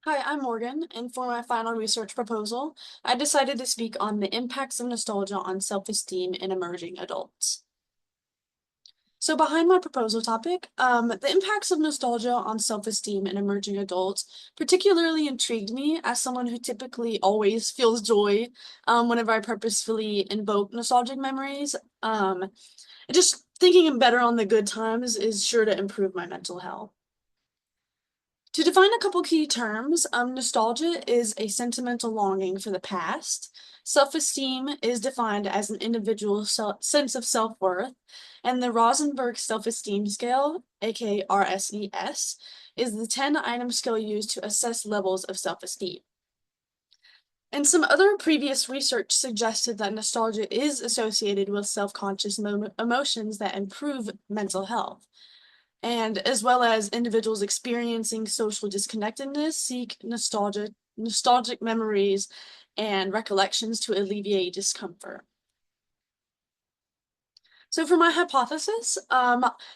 Hi, I'm Morgan, and for my final research proposal, I decided to speak on the impacts of nostalgia on self-esteem in emerging adults. So behind my proposal topic, the impacts of nostalgia on self-esteem in emerging adults particularly intrigued me as someone who typically always feels joy whenever I purposefully invoke nostalgic memories. Just thinking better on the good times is sure to improve my mental health. To define a couple key terms, nostalgia is a sentimental longing for the past. Self-esteem is defined as an individual's sense of self-worth, and the Rosenberg Self-Esteem Scale, aka RSES, is the 10-item scale used to assess levels of self-esteem. And some other previous research suggested that nostalgia is associated with self-conscious emotions that improve mental health and as well as individuals experiencing social disconnectedness seek nostalgic memories and recollections to alleviate discomfort. So for my hypothesis,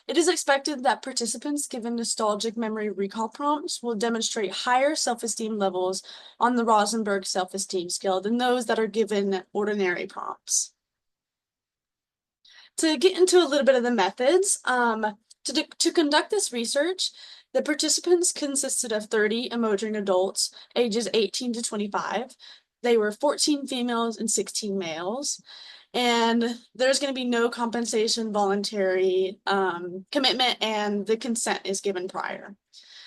it is expected that participants given nostalgic memory recall prompts will demonstrate higher self-esteem levels on the Rosenberg self-esteem scale than those that are given ordinary prompts. To get into a little bit of the methods, to conduct this research, the participants consisted of 30 emerging adults, ages 18 to 25. They were 14 females and 16 males. And there's going to be no compensation, voluntary commitment, and the consent is given prior.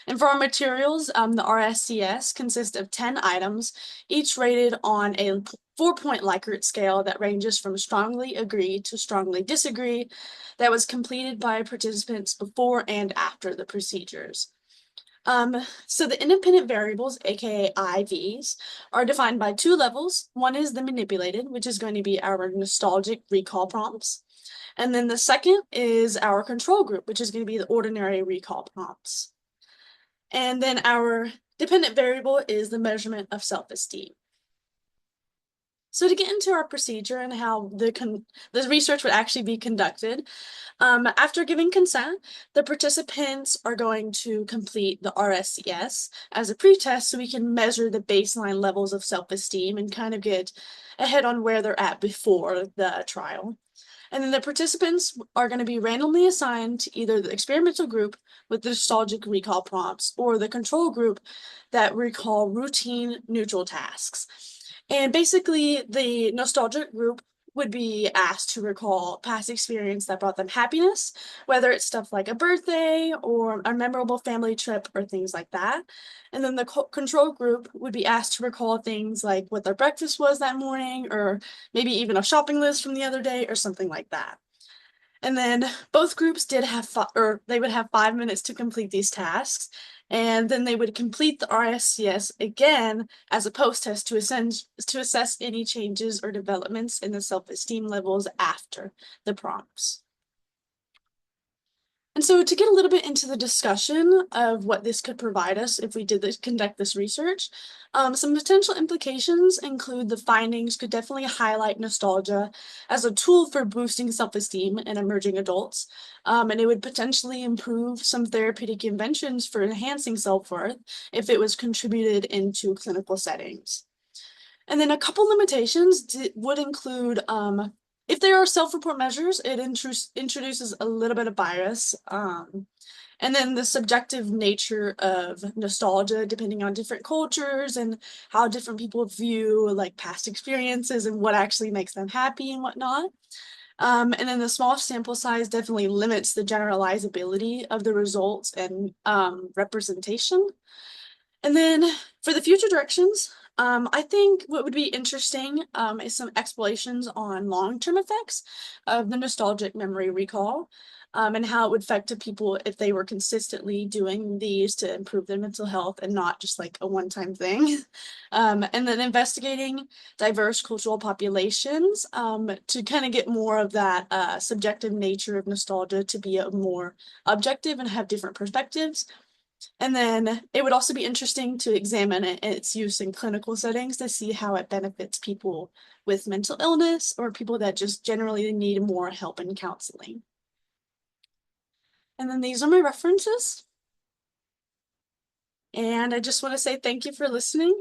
And for our materials, the RSCS consists of 10 items, each rated on a 4-point Likert scale that ranges from strongly agree to strongly disagree, that was completed by participants before and after the procedures. So the independent variables, aka IVs, are defined by two levels. One is the manipulated, which is going to be our nostalgic recall prompts. And then the second is our control group, which is going to be the ordinary recall prompts. And then our dependent variable is the measurement of self-esteem. So to get into our procedure and how the research would actually be conducted, after giving consent, the participants are going to complete the RSCS as a pretest so we can measure the baseline levels of self-esteem and kind of get ahead on where they're at before the trial. And then the participants are going to be randomly assigned to either the experimental group with the nostalgic recall prompts or the control group that recall routine neutral tasks. And basically, the nostalgic group would be asked to recall past experience that brought them happiness, whether it's stuff like a birthday or a memorable family trip or things like that. And then the control group would be asked to recall things like what their breakfast was that morning, or maybe even a shopping list from the other day or something like that. And then both groups did have, or they would have 5 minutes to complete these tasks. And then they would complete the RSCS again as a post-test to assess any changes or developments in the self-esteem levels after the prompts. And so to get a little bit into the discussion of what this could provide us if we did conduct this research, some potential implications include the findings could definitely highlight nostalgia as a tool for boosting self-esteem in emerging adults, and it would potentially improve some therapeutic inventions for enhancing self-worth if it was contributed into clinical settings. And then a couple limitations would include if there are self-report measures, it introduces a little bit of bias. And then the subjective nature of nostalgia, depending on different cultures and how different people view like past experiences and what actually makes them happy and whatnot. And then the small sample size definitely limits the generalizability of the results and representation. And then for the future directions, I think what would be interesting is some explorations on long-term effects of the nostalgic memory recall, and how it would affect people if they were consistently doing these to improve their mental health and not just like a one-time thing. And then investigating diverse cultural populations to kind of get more of that subjective nature of nostalgia to be a more objective and have different perspectives. And then it would also be interesting to examine its use in clinical settings to see how it benefits people with mental illness or people that just generally need more help and counseling. And then these are my references. And I just want to say thank you for listening.